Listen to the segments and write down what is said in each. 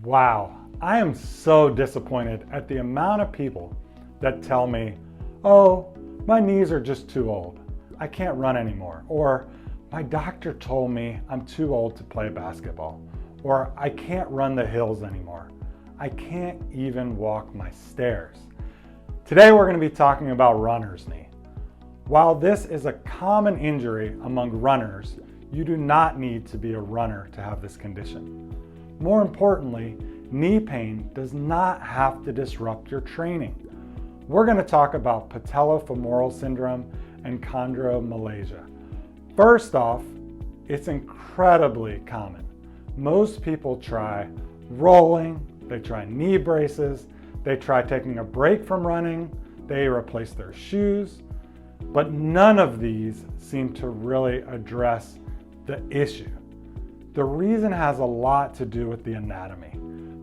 Wow, I am so disappointed at the amount of people that tell me, oh, my knees are just too old. I can't run anymore. Or my doctor told me I'm too old to play basketball. Or I can't run the hills anymore. I can't even walk my stairs. Today we're going to be talking about runner's knee. While this is a common injury among runners, you do not need to be a runner to have this condition. More importantly, knee pain does not have to disrupt your training. We're going to talk about patellofemoral syndrome and chondromalacia. First off, it's incredibly common. Most people try rolling, they try knee braces, they try taking a break from running, they replace their shoes, but none of these seem to really address the issue. The reason has a lot to do with the anatomy.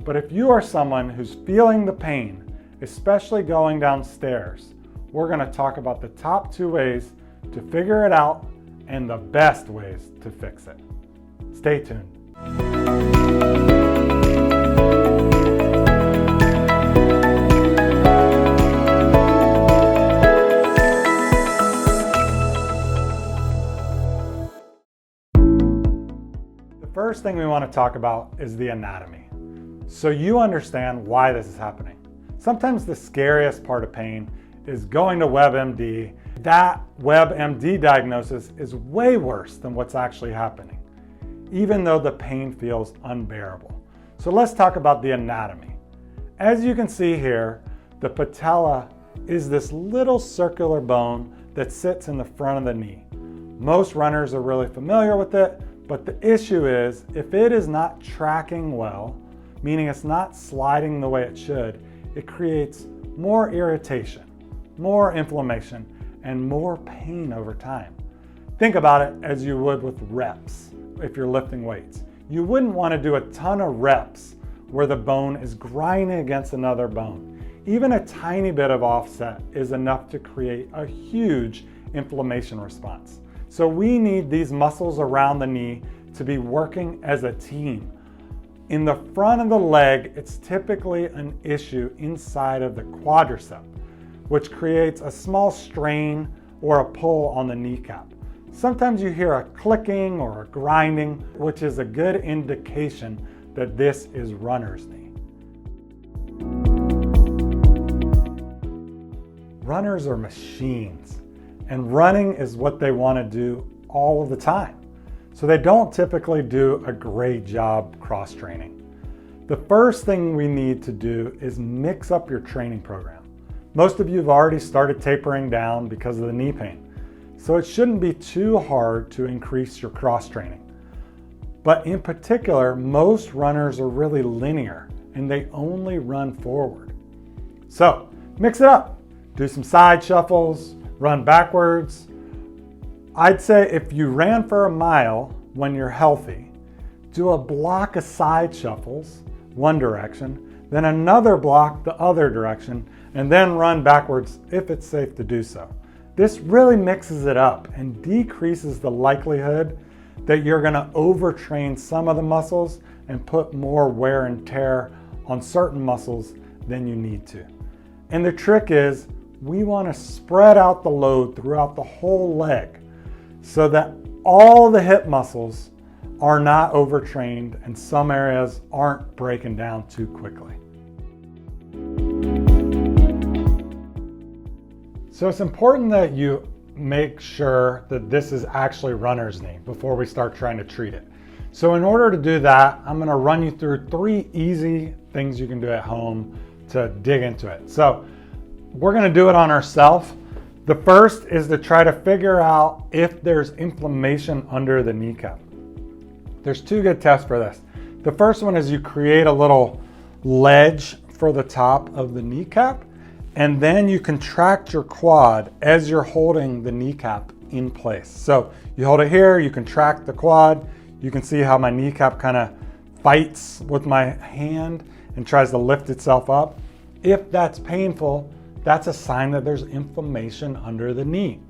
But if you are someone who's feeling the pain, especially going downstairs, we're going to talk about the top 2 ways to figure it out and the best ways to fix it. Stay tuned. The first thing we want to talk about is the anatomy, so you understand why this is happening. Sometimes the scariest part of pain is going to WebMD. That WebMD diagnosis is way worse than what's actually happening, even though the pain feels unbearable. So let's talk about the anatomy. As you can see here, the patella is this little circular bone that sits in the front of the knee. Most runners are really familiar with it, but the issue is if it is not tracking well, meaning it's not sliding the way it should, it creates more irritation, more inflammation, and more pain over time. Think about it as you would with reps if you're lifting weights. You wouldn't want to do a ton of reps where the bone is grinding against another bone. Even a tiny bit of offset is enough to create a huge inflammation response. So we need these muscles around the knee to be working as a team. In the front of the leg, it's typically an issue inside of the quadricep, which creates a small strain or a pull on the kneecap. Sometimes you hear a clicking or a grinding, which is a good indication that this is runner's knee. Runners are machines, and running is what they want to do all of the time. So they don't typically do a great job cross-training. The first thing we need to do is mix up your training program. Most of you have already started tapering down because of the knee pain. So it shouldn't be too hard to increase your cross-training. But in particular, most runners are really linear and they only run forward. So mix it up. Do some side shuffles, run backwards. I'd say if you ran for a mile when you're healthy, do a block of side shuffles, one direction, then another block the other direction, and then run backwards if it's safe to do so. This really mixes it up and decreases the likelihood that you're going to overtrain some of the muscles and put more wear and tear on certain muscles than you need to. And the trick is we want to spread out the load throughout the whole leg so that all the hip muscles are not overtrained and some areas aren't breaking down too quickly. So it's important that you make sure that this is actually runner's knee before we start trying to treat it. So in order to do that, I'm going to run you through 3 easy things you can do at home to dig into it. So we're going to do it on ourselves. The first is to try to figure out if there's inflammation under the kneecap. There's 2 good tests for this. The first one is you create a little ledge for the top of the kneecap, and then you contract your quad as you're holding the kneecap in place. So you hold it here, you contract the quad. You can see how my kneecap kind of fights with my hand and tries to lift itself up. If that's painful, that's a sign that there's inflammation under the knee.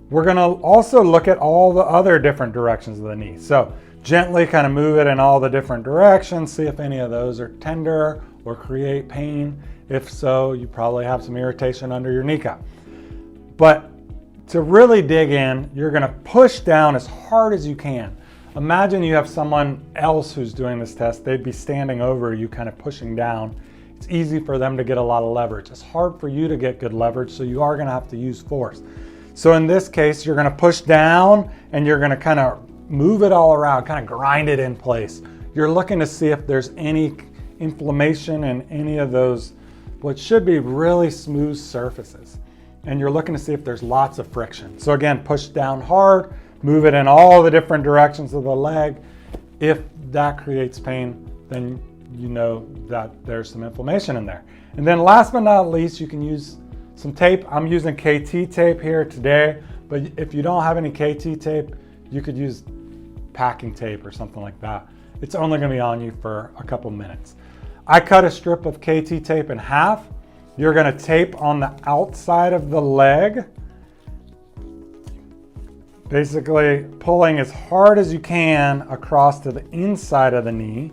We're going to also look at all the other different directions of the knee. So Gently kind of move it in all the different directions, see if any of those are tender or create pain. If so, you probably have some irritation under your kneecap. But to really dig in, you're gonna push down as hard as you can. Imagine you have someone else who's doing this test. They'd be standing over you, kind of pushing down. It's easy for them to get a lot of leverage. It's hard for you to get good leverage, so you are gonna have to use force. So in this case, you're gonna push down and you're gonna kind of move it all around, kind of grind it in place. You're looking to see if there's any inflammation in any of those, what should be really smooth surfaces. And you're looking to see if there's lots of friction. So again, push down hard, move it in all the different directions of the leg. If that creates pain, then you know that there's some inflammation in there. And then last but not least, you can use some tape. I'm using KT tape here today, but if you don't have any KT tape, you could use packing tape or something like that. It's only gonna be on you for a couple minutes. I cut a strip of KT tape in half. You're gonna tape on the outside of the leg, basically pulling as hard as you can across to the inside of the knee,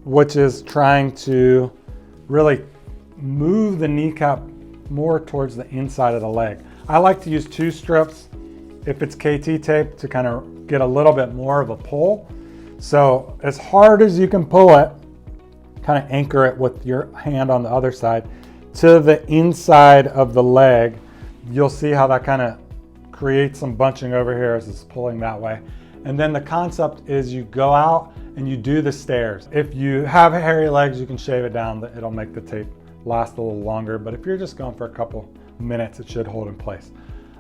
which is trying to really move the kneecap more towards the inside of the leg. I like to use 2 strips if it's KT tape to kind of get a little bit more of a pull. So as hard as you can pull it, kind of anchor it with your hand on the other side to the inside of the leg. You'll see how that kind of creates some bunching over here as it's pulling that way. And then the concept is you go out and you do the stairs. If you have hairy legs, you can shave it down. It'll make the tape last a little longer. But if you're just going for a couple minutes, it should hold in place.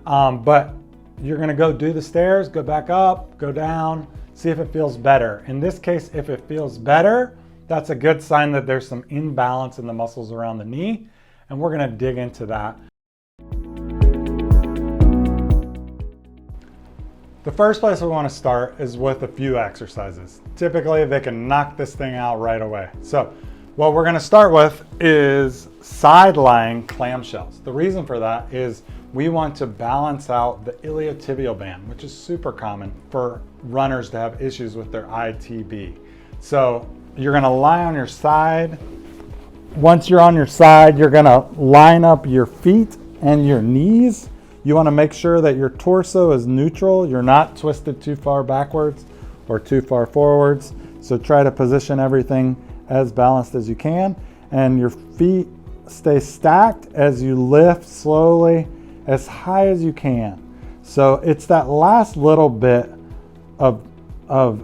But you're gonna go do the stairs, go back up, go down, see if it feels better. In this case, if it feels better, that's a good sign that there's some imbalance in the muscles around the knee. And we're gonna dig into that. The first place we want to start is with a few exercises. Typically, they can knock this thing out right away. So what we're going to start with is side lying clamshells. The reason for that is we want to balance out the iliotibial band, which is super common for runners to have issues with their ITB. So you're going to lie on your side. Once you're on your side, you're going to line up your feet and your knees. You want to make sure that your torso is neutral. You're not twisted too far backwards or too far forwards. So try to position everything as balanced as you can. And your feet stay stacked as you lift slowly as high as you can. So it's that last little bit of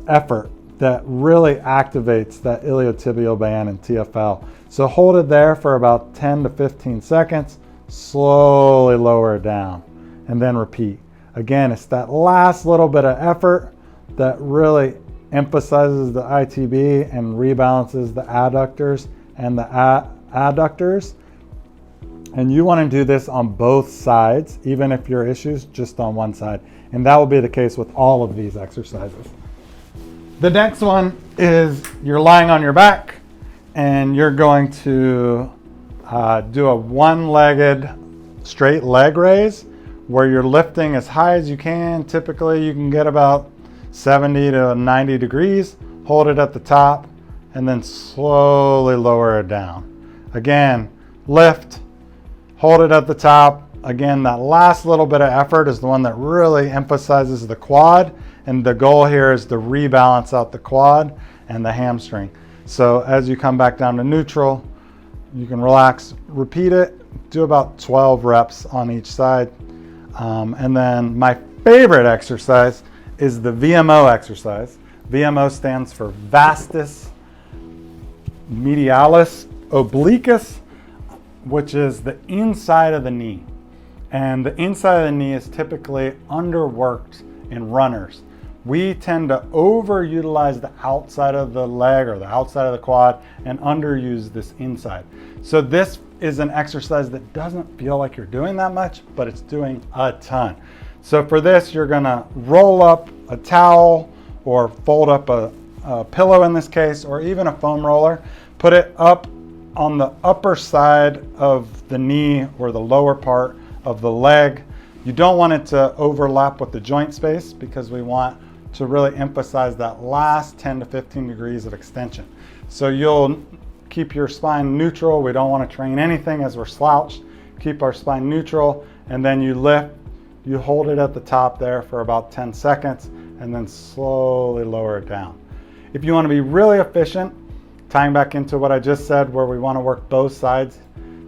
effort that really activates that iliotibial band and TFL. So hold it there for about 10 to 15 seconds. Slowly lower it down. And then repeat. Again, it's that last little bit of effort that really emphasizes the ITB and rebalances the adductors and the adductors. And you want to do this on both sides, even if your issue's just on one side. And that will be the case with all of these exercises. The next one is you're lying on your back and you're going to do a one-legged straight leg raise, where you're lifting as high as you can. Typically you can get about 70 to 90 degrees, hold it at the top, and then slowly lower it down. Again, lift, hold it at the top. Again, that last little bit of effort is the one that really emphasizes the quad, and the goal here is to rebalance out the quad and the hamstring. So as you come back down to neutral, you can relax, repeat it, do about 12 reps on each side. And then my favorite exercise is the VMO exercise. VMO stands for vastus medialis obliquus, which is the inside of the knee. And the inside of the knee is typically underworked in runners. We tend to overutilize the outside of the leg or the outside of the quad and underuse this inside. So this is an exercise that doesn't feel like you're doing that much, but it's doing a ton. So for this, you're gonna roll up a towel or fold up a pillow in this case, or even a foam roller, put it up on the upper side of the knee or the lower part of the leg. You don't want it to overlap with the joint space because we want to really emphasize that last 10 to 15 degrees of extension. So you'll keep your spine neutral. We don't want to train anything as we're slouched. Keep our spine neutral, and then you lift. You hold it at the top there for about 10 seconds and then slowly lower it down. If you want to be really efficient, tying back into what I just said, where we want to work both sides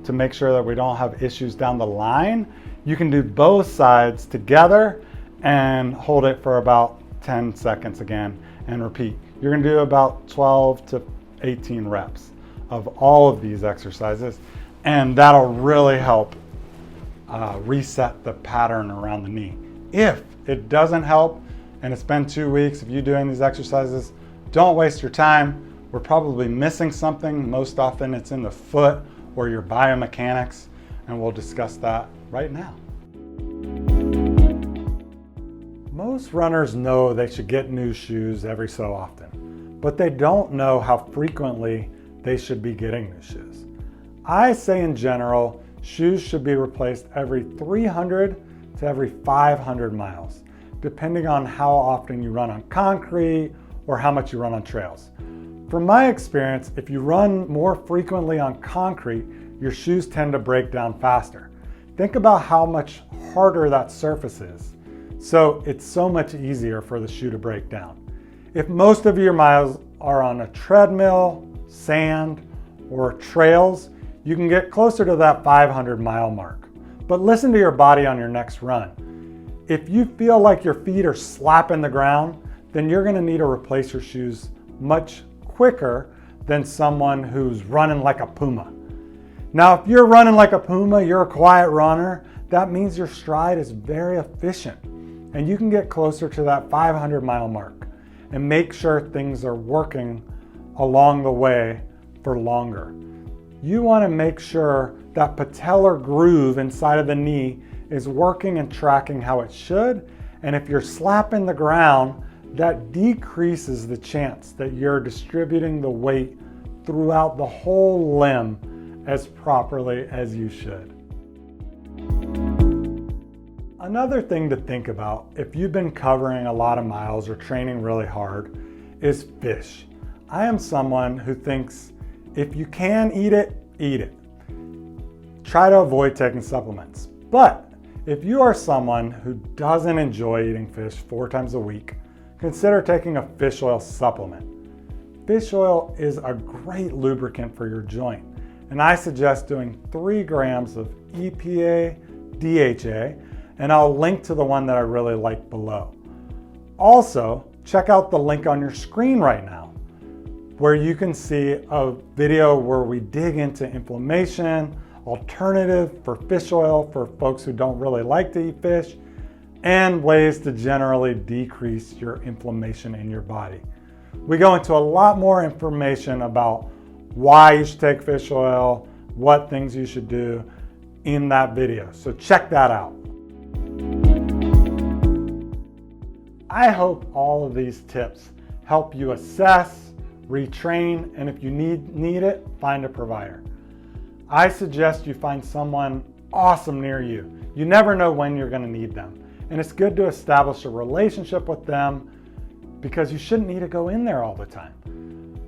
to make sure that we don't have issues down the line, you can do both sides together and hold it for about 10 seconds again and repeat. You're going to do about 12 to 18 reps of all of these exercises, and that'll really help reset the pattern around the knee. If it doesn't help and it's been 2 weeks of you doing these exercises, don't waste your time. We're probably missing something. Most often it's in the foot or your biomechanics, and we'll discuss that right now. Most runners know they should get new shoes every so often, but they don't know how frequently they should be getting new shoes. I say in general, shoes should be replaced every 300 to every 500 miles, depending on how often you run on concrete or how much you run on trails. From my experience, if you run more frequently on concrete, your shoes tend to break down faster. Think about how much harder that surface is. So it's so much easier for the shoe to break down. If most of your miles are on a treadmill, sand, or trails, you can get closer to that 500 mile mark. But listen to your body on your next run. If you feel like your feet are slapping the ground, then you're going to need to replace your shoes much quicker than someone who's running like a puma. Now, if you're running like a puma, you're a quiet runner, that means your stride is very efficient and you can get closer to that 500 mile mark and make sure things are working along the way for longer. You want to make sure that patellar groove inside of the knee is working and tracking how it should. And if you're slapping the ground, that decreases the chance that you're distributing the weight throughout the whole limb as properly as you should. Another thing to think about if you've been covering a lot of miles or training really hard is fish. I am someone who thinks if you can eat it, eat it. Try to avoid taking supplements. But if you are someone who doesn't enjoy eating fish 4 times a week, consider taking a fish oil supplement. Fish oil is a great lubricant for your joint, and I suggest doing 3 grams of EPA, DHA, and I'll link to the one that I really like below. Also, check out the link on your screen right now, where you can see a video where we dig into inflammation, alternative for fish oil for folks who don't really like to eat fish, and ways to generally decrease your inflammation in your body. We go into a lot more information about why you should take fish oil, what things you should do in that video. So check that out. I hope all of these tips help you assess, retrain, and if you need it, find a provider. I suggest you find someone awesome near you. You never know when you're going to need them. And it's good to establish a relationship with them because you shouldn't need to go in there all the time.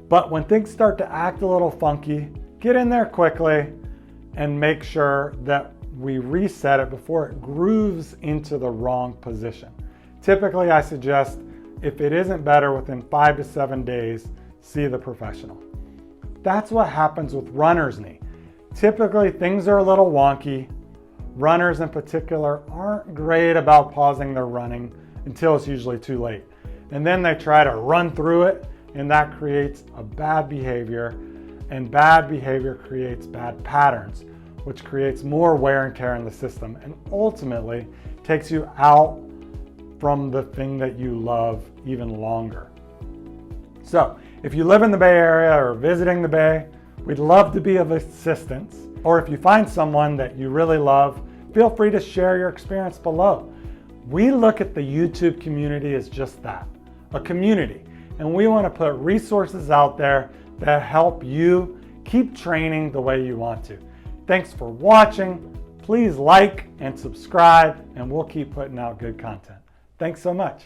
But when things start to act a little funky, get in there quickly and make sure that we reset it before it grooves into the wrong position. Typically, I suggest if it isn't better within 5 to 7 days, see the professional. That's what happens with runner's knee. Typically, things are a little wonky. Runners in particular aren't great about pausing their running until it's usually too late. And then they try to run through it, and that creates a bad behavior, and bad behavior creates bad patterns, which creates more wear and tear in the system and ultimately takes you out from the thing that you love even longer. So if you live in the Bay Area or visiting the Bay, we'd love to be of assistance. Or if you find someone that you really love, feel free to share your experience below. We look at the YouTube community as just that, a community. And we want to put resources out there that help you keep training the way you want to. Thanks for watching. Please like and subscribe, and we'll keep putting out good content. Thanks so much.